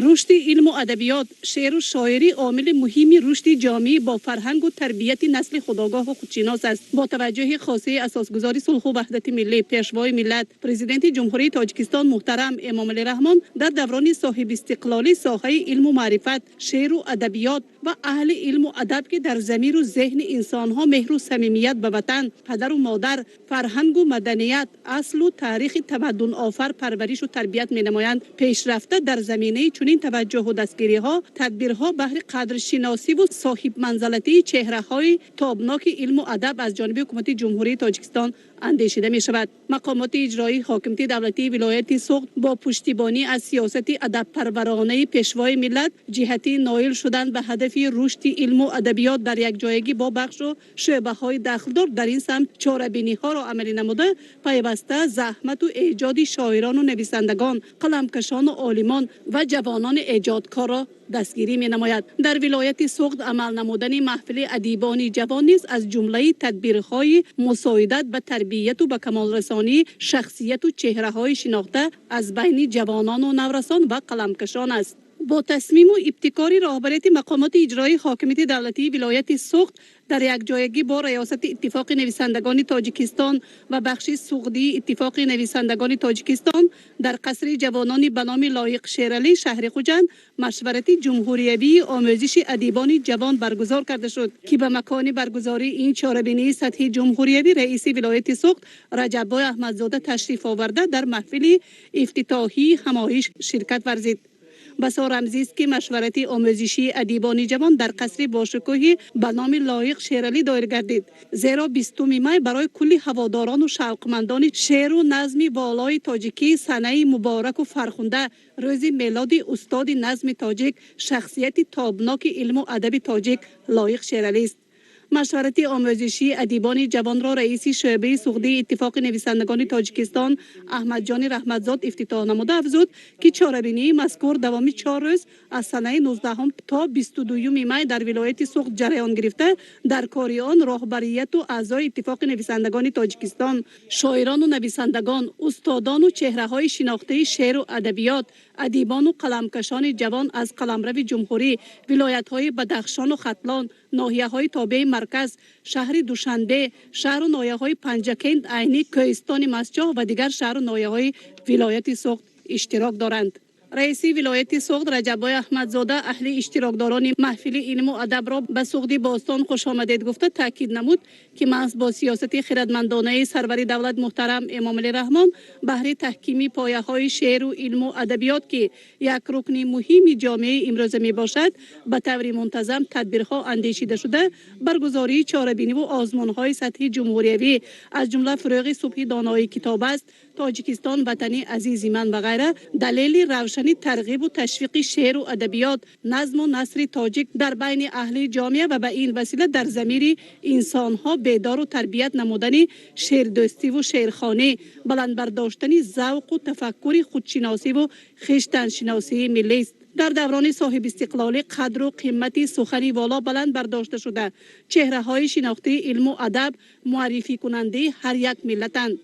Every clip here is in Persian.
رشد علم و ادبیات، شعر و شاعری عامل مهمی رشد جامعه با فرهنگ و تربیت نسل خودآگاه و خودشناس است. با توجه خاصه اساسگزار صلح و وحدت ملی، پیشوای ملت، پرزیدنت جمهوری تاجیکستان محترم امام علی رحمان در دوران صاحب استقلالی ساحه علم و معرفت، شعر و ادبیات و اهل علم و ادب که در ضمیر و ذهن انسانها مهر و صمیمیت به وطن، پدر و مادر، فرهنگ و مدنیت، اصل و تاریخ تمدن آفر پرورش و تربیت می‌نمایند، پیشرفته در زمینه چنین توجه و دستگیری‌ها، تدبیرها بهر قدرشناسی و صاحب منزلتی چهره‌های تابناک علم و ادب از جانب حکومت جمهوری تاجیکستان اندیشیده می شود. مقامات اجرایی حاکمیت دولتی ولایت سوخت با پشتیبانی از سیاست ادب پرورانه پیشوای ملت جهتی نائل شدن به هدف رشد علم و ادبیات در یک جایگی با بخش و شعبه‌های داخلدار در این سمت چاره‌بینی‌ها را عملی نموده، پیوسته زحمت و ایجاد شاعران و نویسندگان، قلمکشان و عالمان و جوانان ایجادکار را دستگیری می نماید. در ولایت سوخت عمل نمودن محفل ادیبان جوان نیز از جمله تدبیرهای مساعدت به تربیت و به کمال رسانی شخصیت و چهره‌های شناخته از بین جوانان و نورسان و قلمکشان است. با تصمیم و ابتکار رهبریت مقامات اجرایی حاکمیت دولتی ولایت سوخت در یک جایگی با ریاست اتفاق نویسندگان تاجیکستان و بخش سوقدی اتفاق نویسندگان تاجیکستان در قصر جوانان به نام لایق شیرعلی شهر خوجند مشورت جمهوریوی آموزش ادیبان جوان برگزار کرده شد که به مکان برگزاری این چهاربینی سطحی جمهوریوی رئیس ولایت سوخت رجب احمدزاده تشریف آورده در محفل افتتاحی همایش شرکت ورزید. بسا رمزی است که مشورت آموزشی ادیبان جوان در قصر باشکوهی به نام لایق شیرعلی دایر گردید، زیرا 20 می برای کلی هواداران و شوقمندان شعر و نظم والای تاجیکی سنه مبارک و فرخنده روز میلاد استاد نظم تاجیک شخصیت تابناک علم و ادب تاجیک لایق شیرعلی است. مشورت آموزشی ادیبان جوان را رئیس شعبه سوقدی اتفاق نویسندگان تاجیکستان احمد جان رحمتزاد افتتاح نموده افزود که چهاربینی مذکور دوامی 4 روز از سنه 19 تا 22 می در ولایت سوخت جریان گرفته در کار آن راهبریت و اعضای اتفاق نویسندگان تاجیکستان، شاعران و نویسندگان، استادان و چهره‌های شناخته شعر و ادبیات، ادیبان و قلمکشان جوان از قلمرو جمهوری، ولایت‌های بدخشان و ختلان، ناحیه‌های تابع مرکز، شهر دوشنبه، شهر و ناحیه‌های پنجکند، عینی، کوهستان مسجد و دیگر شهر و ناحیه‌های ولایت سوخت اشتراک دارند. رئیس ولایت سوخت رجب احمدزاده اهل اشتراکداران محفل علم و ادب را به سوخت باستان خوش آمدید گفته تاکید نمود که محض با سیاست خردمندانه سرور دولت محترم امام علی رحمان بهر تحکیم پایه‌های شعر و علم و ادبیات که یک رکن مهم جامعه امروزه می باشد به طور منتظم تدبیرها اندیشیده شده برگزاری چهاربینی و آزمون‌های سطحی جمهوریوی از جمله فروغ صبح دانایی کتاب است، تاجیکستان وطنی عزیز من و غیره دلیل روشن ترغیب و تشویق شعر و ادبیات، نظم و نثر تاجیک در بین اهل جامعه و به این وسیله در ضمیر انسانها بیدار و تربیت نمودن شعر دوستی و شعرخوانی، بلند برداشتن ذوق و تفکر خودشناسی و خویشتن شناسی ملی است. در دوران صاحب استقلال قدر و قیمت سخنی والا بلند برداشته شده چهره‌های شناخته علم و ادب معرفی کننده هر یک ملتند.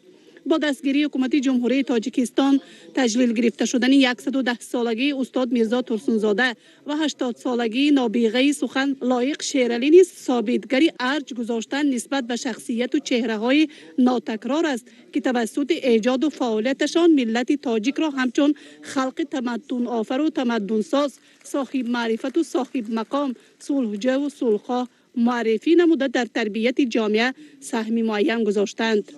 با دستگیری حکومت جمهوری تاجیکستان تجلیل گرفته شدن 110 سالگی استاد میرزا ترسونزاده و 80 سالگی نابغه سخن لایق شیرعلی نیز ثابتگری ارج گذاشتن نسبت به شخصیت و چهره‌های ناتکرار است که توسط ایجاد و فعالیتشان ملت تاجیک را همچون خلق تمدن آفر و تمدن ساز، صاحب معرفت و صاحب مقام، صلحجو و صلحخواه معرفی نموده در تربیت جامعه سهم معین گذاشتند.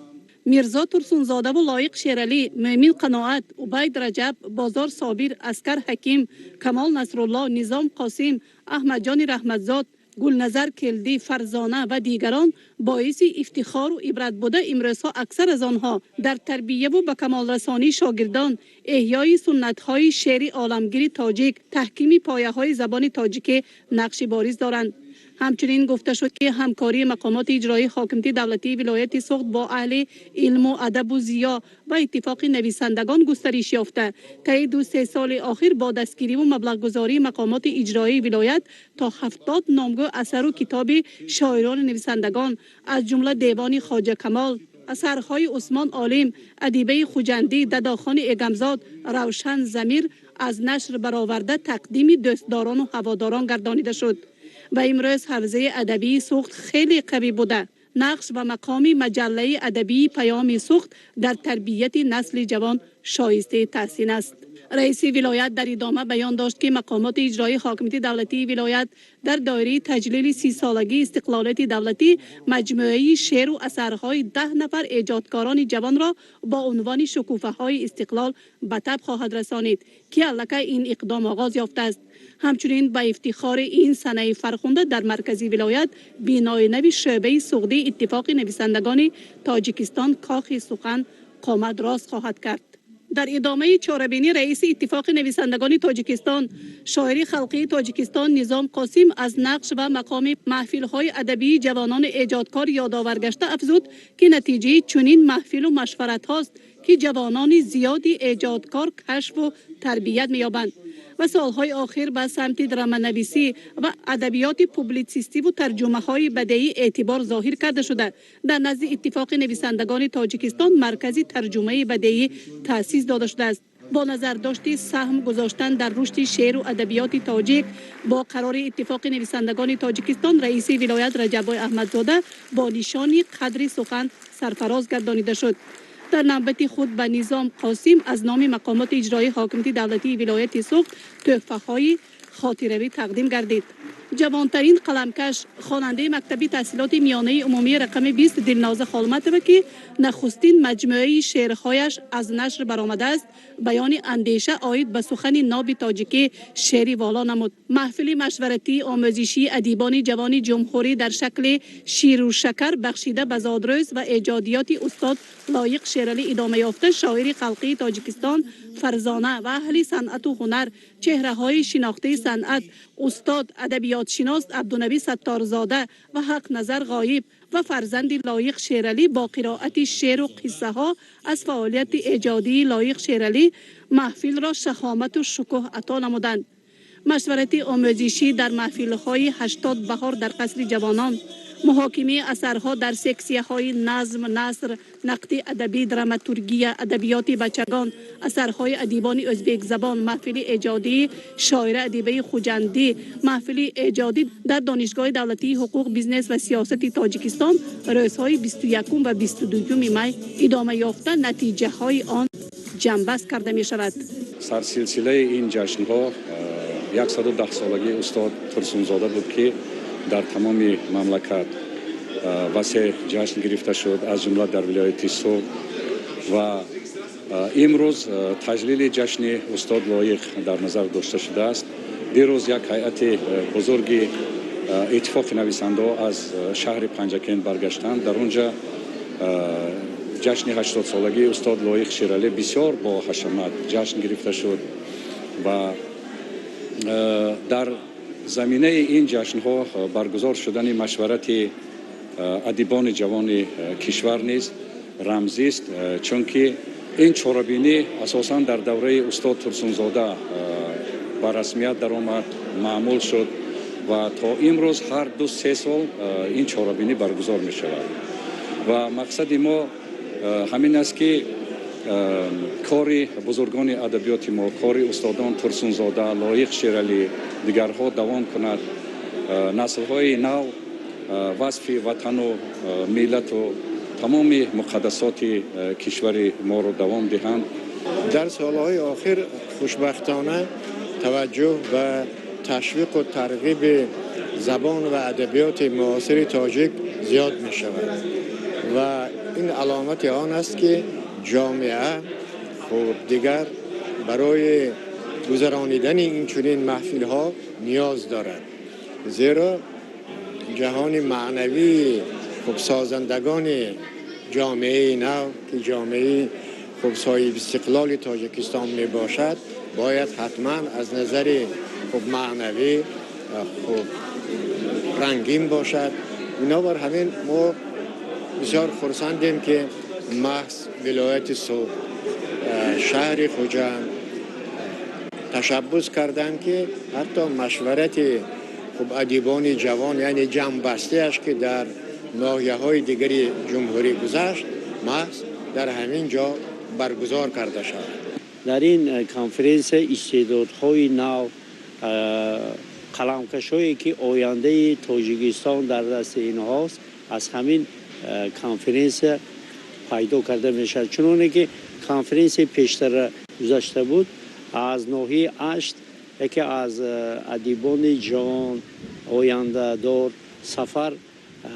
میرزا ترسونزاده و لایق شیرعلی، مومن قناعت، عبید رجب، بازار صابر، اسکر حکیم، کمال نصرالله، نظام قاسم، احمد جان رحمتزاد، گلنظر کلدی، فرزانه و دیگران باعث افتخار و عبرت بوده امروزها اکثر از آنها در تربیه و به کمال رسانی شاگردان، احیای سنت های شعر عالمگیر تاجیک، تحکیم پایه های زبان تاجیک نقش بارز دارند. همچنین گفته شد که همکاری مقامات اجرایی حاکمیت دولتی ولایت سوخت با اهل علم و ادب و ضیا و اتفاق نویسندگان گسترش یافته. طی 2-3 سال اخیر با دستگیری و مبلغ گذاری مقامات اجرایی ولایت تا 70 نامگو اثر و کتاب شاعران نویسندگان از جمله دیوان خواجه کمال، اثرهای عثمان عالم، ادیبه خوجندی، دداخان ایگمزاد، روشن ضمیر، از نشر برآورده تقدیم دوستداران و هواداران گردانیده شد و امروز حوزه ادبی سوخت خیلی قوی بوده. نقش و مقام مجله ادبی پیام سوخت در تربیت نسل جوان شایسته تحسین است. رئیس ولایت در ادامه بیان داشت که مقامات اجرایی حاکمیت دولتی ولایت در دایره تجلیل 30 سالگی استقلالیت دولتی مجموعه شعر و اثرهای 10 نفر ایجادکاران جوان را با عنوان شکوفه‌های استقلال به تب خواهد رسانید که الکی این اقدام آغاز یافته است. همچنین به افتخار این سنه فرخنده در مرکزی ولایت بینای نوی شعبه سوخته اتفاق نویسندگان تاجیکستان کاخ سخن قامت راست خواهد کرد. در ادامه چاره‌بینی رئیس اتفاق نویسندگان تاجیکستان شاعر خلقی تاجیکستان نظام قاسم از نقش و مقام محفل‌های ادبی جوانان ایجادکار یادآور گشته افزود که نتیجه چنین محفل و مشورت هاست که جوانان زیادی ایجادکار کشف و تربیت می‌یابند و سالهای آخر به سمت درامه‌نویسی و ادبیات پوبلیسیستی و ترجمه‌های بدیعی اعتبار ظاهر کرده شده. در نزد اتفاق نویسندگان تاجیکستان مرکزی ترجمه بدیعی تأسیس داده شده است. با نظر داشت سهم گذاشتن در رشد شعر و ادبیات تاجیک با قرار اتفاق نویسندگان تاجیکستان رئیس ولایت رجب‌آی احمدزاده با نشانی قدر سخن سرفراز گردانیده شد. در نوبت خود به نظام قاسم از نام مقامات اجرایی حاکمیت دولتی ولایت سوخت تحفه‌های خاطره‌ای تقدیم گردید. جوانترین قلمکش خواننده مکتب تحصیلات میانه عمومی رقم 20 دلناز خالمتوه که نخستین مجموعه شعرهایش از نشر برآمده است بیان اندیشه آید به سخن ناب تاجیکی شعری والا نمود. محفل مشورتی آموزشی ادیبان جوان جمهوری در شکل شیر و شکر بخشیده به زادروز و ایجادیات استاد لایق شیرالی ادامه یافته. شاعر خلقی تاجیکستان فرزانه و اهل صنعت و هنر چهره های شناخته صنعت استاد ادبیات شناس عبدالنبی ستارزاده و حق نظر غایب و فرزند لایق شیرالی با قرائت شعر و قصه ها از فعالیت ایجادی لایق شیرالی محفل را شخامت و شکوه عطا نمودند. مشورت آموزشی در محفل های 80 بهار در قصر جوانان، محاکمه اثرها در سکسیه های نظم، نثر، نقد ادبی، دراماتورگی، ادبیات بچگان، اثرهای ادیبان ازبک زبان، محفل ایجادی شاعر ادیبه خوجندی، محفل ایجادی در دانشگاه دولتی حقوق بیزنس و سیاست تاجیکستان روزهای 21 و 22 می ادامه یافته نتیجه های آن جنبست کرده می شود. سرسلسله این جشن ها 110 سالگی استاد ترسونزاده بود که در تمام مملکت واسه جشن گرفته شد از جمله در ولایت سوخت و امروز تجلیل جشن استاد لایق در نظر داشته شده است. دیروز یک هیئت بزرگی اتفاق نویسنده از شهر پنجکند برگشتند. در اونجا جشن 80 سالگی استاد لایق شیرالی بسیار با حشمت جشن گرفته شد و در زمینه این جشن ها برگزار شدن مشورت ادیبان جوان کشور نیز رمزی است، چون که این چهاربینی اساساً در دوره استاد ترسونزاده با رسمیت در آمد معمول شد و تا امروز هر 2-3 سال این چهاربینی برگزار می شود و مقصد ما همین است که کار بزرگان ادبیات ما، کار استادان ترسونزاده، لایق شیرالی دیگرها دوام کند، نسل‌های نو وصف وطن و ملت و تمام مقدسات کشور ما را دوام دهند. در سالهای آخر خوشبختانه توجه و تشویق و ترغیب زبان و ادبیات معاصر تاجیک زیاد می شود و این علامت آن است که جامعه خب دیگر برای گذرانیدن این چنین محفل ها نیاز دارد، زیرا جهان معنوی خب سازندگان جامعه نو که جامعه خب صاحب استقلال تاجیکستان می باشد باید حتما از نظر خب معنوی خب رنگین باشد. بنابر همین ما بسیار خرسندیم که محض ولایت سوخت شهر خوجند تشبث کردند که حتی مشورت خب ادیبان جوان یعنی جمع بسته اش که در ناحیه های دیگری جمهوری گذشت محض در همین جا برگزار کرده شود. در این کنفرانس استعدادهای نو قلمکشایی که آینده تاجیکستان در دست اینهاست از همین کنفرانس پیدا کرده میشه. چون که کنفرانس پیشتر گذشته بود از ناحیه اشت یکی از ادیبان جوان آینده دار سفر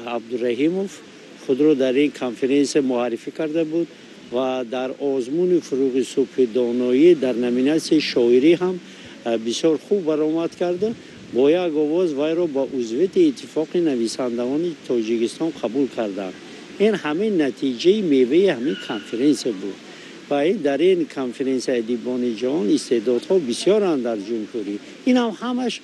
عبدالرحیموف خود را در این کنفرانس معرفی کرده بود و در آزمون فروغ صبح دانایی در نومیناسیون شاعری هم بسیار خوب برآمد کرده. با یک آواز وی را با عضویت اتفاق نویسندگان تاجیکستان قبول کردند. این همین نتیجه میوه همین کنفرانس بود و در این کنفرانس ادیبان جوان استعدادها بسیارند در جمهوری. این هم همش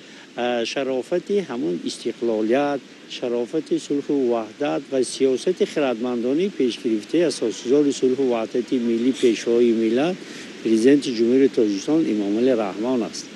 شرافت همون استقلالیت، شرافت صلح و وحدت و سیاست خردمندانه پیش گرفته اساسگزار صلح و وحدت ملی پیشوای ملت پرزیدنت جمهوری تاجیکستان امامعلی رحمان است.